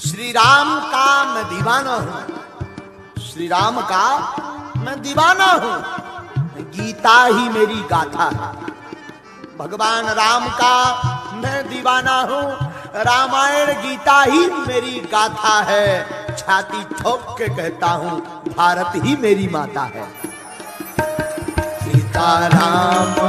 श्री राम का मैं दीवाना हूं, श्री राम का मैं दीवाना हूं, गीता ही मेरी गाथा है। भगवान राम का मैं दीवाना हूं, रामायण गीता ही मेरी गाथा है। छाती ठोक के कहता हूं, भारत ही मेरी माता है। सीता राम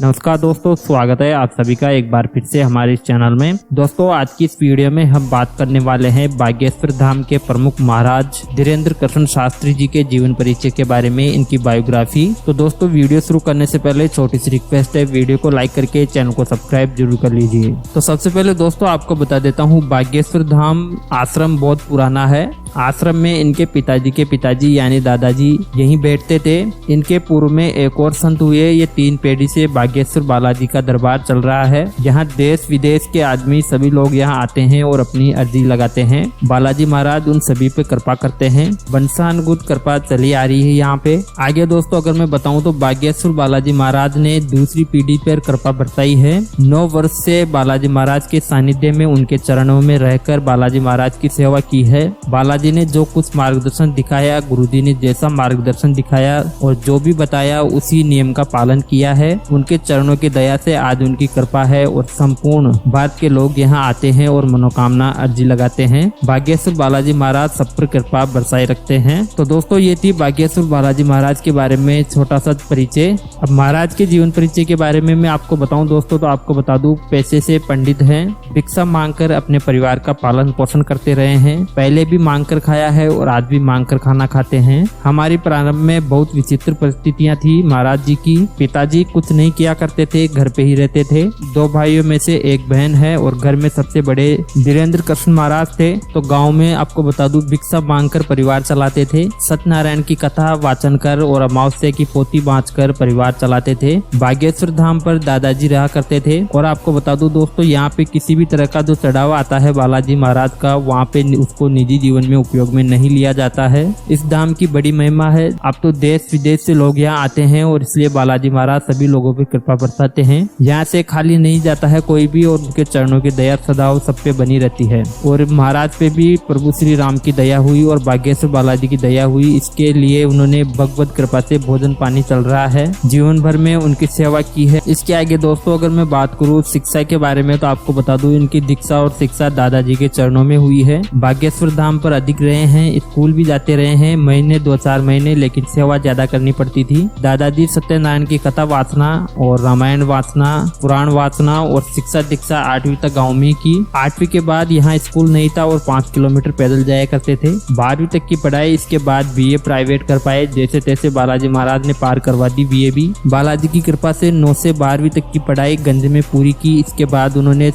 नमस्कार दोस्तों, स्वागत है आप सभी का एक बार फिर से हमारे इस चैनल में। दोस्तों आज की इस वीडियो में हम बात करने वाले हैं बागेश्वर धाम के प्रमुख महाराज धीरेन्द्र कृष्ण शास्त्री जी के जीवन परिचय के बारे में, इनकी बायोग्राफी। तो दोस्तों वीडियो शुरू करने से पहले छोटी सी रिक्वेस्ट है, वीडियो को लाइक करके चैनल को सब्सक्राइब जरूर कर लीजिए। तो सबसे पहले दोस्तों आपको बता देता हूँ, बागेश्वर धाम आश्रम बहुत पुराना है। आश्रम में इनके पिताजी के पिताजी यानी दादाजी यहीं बैठते थे। इनके पूर्व में एक और संत हुए। ये 3 पीढ़ी से बागेश्वर बालाजी का दरबार चल रहा है। यहाँ देश विदेश के आदमी सभी लोग यहाँ आते हैं और अपनी अर्जी लगाते हैं। बालाजी महाराज उन सभी पे कृपा करते हैं। वंशानुगत कृपा चली आ रही है यहाँ पे। आगे दोस्तों अगर मैं बताऊँ तो बागेश्वर बालाजी महाराज ने दूसरी पीढ़ी पर कृपा बरताई है। 9 वर्ष से बालाजी महाराज के सानिध्य में उनके चरणों में रहकर बालाजी महाराज की सेवा की है। बालाजी ने जो कुछ मार्गदर्शन दिखाया, गुरुजी ने जैसा मार्गदर्शन दिखाया और जो भी बताया उसी नियम का पालन किया है। उनके चरणों की दया से आज उनकी कृपा है और संपूर्ण भारत के लोग यहाँ आते हैं और मनोकामना अर्जी लगाते हैं। बागेश्वर बालाजी महाराज सब पर कृपा बरसाए रखते हैं। तो दोस्तों ये थी बागेश्वर बालाजी महाराज के बारे में छोटा सा परिचय। अब महाराज के जीवन परिचय के बारे में मैं आपको बताऊं दोस्तों, तो आपको बता दूं, पैसे से पंडित हैं। भिक्षा मांगकर अपने परिवार का पालन पोषण करते रहे हैं। पहले भी मांग कर खाया है और आज भी मांग कर खाना खाते हैं। हमारी प्रारंभ में बहुत विचित्र परिस्थितियां थी महाराज जी की। पिताजी कुछ नहीं किया करते थे, घर पे ही रहते थे। 2 भाइयों में से एक बहन है और घर में सबसे बड़े धीरेन्द्र कृष्ण महाराज थे। तो गांव में आपको बता दूं, भिक्षा मांगकर परिवार चलाते थे। सत्यनारायण की कथा वाचन कर और अमावस्या की पोथी बाँच कर परिवार चलाते थे। बागेश्वर धाम पर दादाजी रहा करते थे। और आपको बता दूं दोस्तों, यहाँ पे किसी भी तरह का जो चढ़ावा आता है बालाजी महाराज का, वहाँ पे उसको निजी जीवन में उपयोग में नहीं लिया जाता है। इस धाम की बड़ी महिमा है। अब तो देश विदेश से लोग यहाँ आते हैं और इसलिए बालाजी महाराज सभी लोगों पे कृपा बरसाते हैं। यहाँ से खाली नहीं जाता है कोई भी और उनके चरणों की दया सदा सब पे बनी रहती है। और महाराज पे भी प्रभु श्री राम की दया हुई और बागेश्वर बालाजी की दया हुई। इसके लिए उन्होंने भगवत कृपा से भोजन पानी चल रहा है। जीवन भर में उनकी सेवा की है। इसके आगे दोस्तों अगर मैं बात करूँ शिक्षा के बारे में, तो आपको बता दूं, इनकी दीक्षा और शिक्षा दादाजी के चरणों में हुई है। बागेश्वर धाम पर अधिक रहे हैं, स्कूल भी जाते रहे हैं, महीने 2-4 महीने, लेकिन सेवा ज्यादा करनी पड़ती थी। दादाजी सत्यनारायण की कथा वाचना और रामायण वाचना, पुराण वाचना और शिक्षा दीक्षा 8वीं तक गाँव में की। 8वीं के बाद यहाँ स्कूल नहीं था और 5 किलोमीटर पैदल जाया करते थे। 12वीं तक की पढ़ाई, इसके बाद BA प्राइवेट कर पाए। जैसे तैसे बालाजी महाराज ने पार करवा दी BA भी। बालाजी की कृपा से 9 से 12वीं तक की पढ़ाई गंज में पूरी की। इसके बाद उन्होंने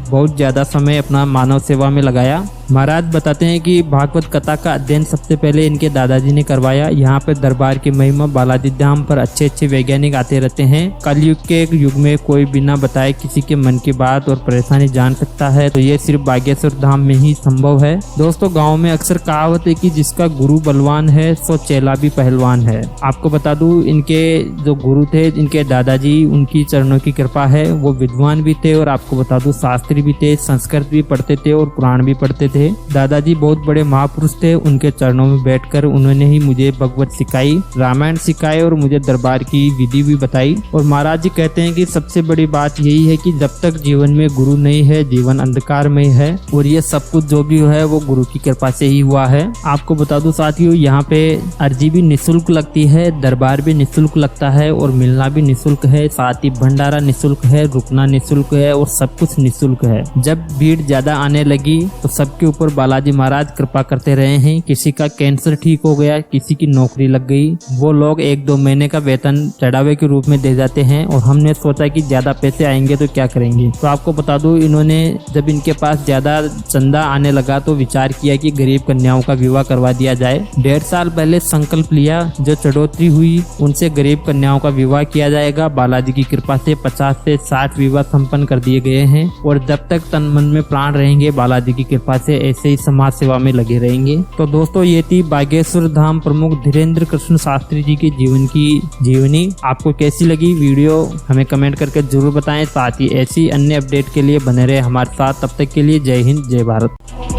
बहुत ज्यादा समय अपना मानव सेवा में लगाया। महाराज बताते हैं कि भागवत कथा का अध्ययन सबसे पहले इनके दादाजी ने करवाया। यहाँ पे दरबार की महिमा, बालाजी धाम पर अच्छे वैज्ञानिक आते रहते हैं। कलयुग के युग में कोई बिना बताए किसी के मन की बात और परेशानी जान सकता है, तो ये सिर्फ बागेश्वर धाम में ही संभव है। दोस्तों गाँव में अक्सर कहावत है कि जिसका गुरु बलवान है सो चेला भी पहलवान है। आपको बता दूं, इनके जो गुरु थे, इनके दादाजी, उनकी चरणों की कृपा है। वो विद्वान भी थे और आपको बता दूं शास्त्री भी थे, संस्कृत भी पढ़ते थे और पुराण भी पढ़ते थे। दादाजी बहुत बड़े महापुरुष थे। उनके चरणों में बैठकर उन्होंने ही मुझे भगवत सिखाई, रामायण सिखाए और मुझे दरबार की विधि भी बताई। और महाराज जी कहते हैं कि सबसे बड़ी बात यही है कि जब तक जीवन में गुरु नहीं है, जीवन अंधकार में है। और ये सब कुछ जो भी है वो गुरु की कृपा से ही हुआ है। आपको बता दूं साथियों, यहाँ पे अर्जी भी निःशुल्क लगती है, दरबार भी निःशुल्क लगता है और मिलना भी निःशुल्क है। साथ ही भंडारा निःशुल्क है, रुकना निःशुल्क है और सब कुछ निःशुल्क है। जब भीड़ ज्यादा आने लगी तो सबके ऊपर बालाजी महाराज कृपा करते रहे हैं। किसी का कैंसर ठीक हो गया, किसी की नौकरी लग गई, वो लोग 1-2 महीने का वेतन चढ़ावे के रूप में दे जाते हैं। और हमने सोचा कि ज्यादा पैसे आएंगे तो क्या करेंगे, तो आपको बता दूं, इन्होंने जब इनके पास ज्यादा चंदा आने लगा तो विचार किया कि गरीब कन्याओं का विवाह करवा दिया जाए। 1.5 साल पहले संकल्प लिया, जो चढ़ोतरी हुई उनसे गरीब कन्याओं का विवाह किया जाएगा। बालाजी की कृपा से 50 से 60 विवाह संपन्न कर दिए गए हैं। और जब जब तक तन मन में प्राण रहेंगे बालाजी की कृपा से ऐसे ही समाज सेवा में लगे रहेंगे। तो दोस्तों ये थी बागेश्वर धाम प्रमुख धीरेन्द्र कृष्ण शास्त्री जी की जीवनी। आपको कैसी लगी वीडियो हमें कमेंट करके जरूर बताएं। साथ ही ऐसी अन्य अपडेट के लिए बने रहे हमारे साथ। तब तक के लिए जय हिंद जय भारत।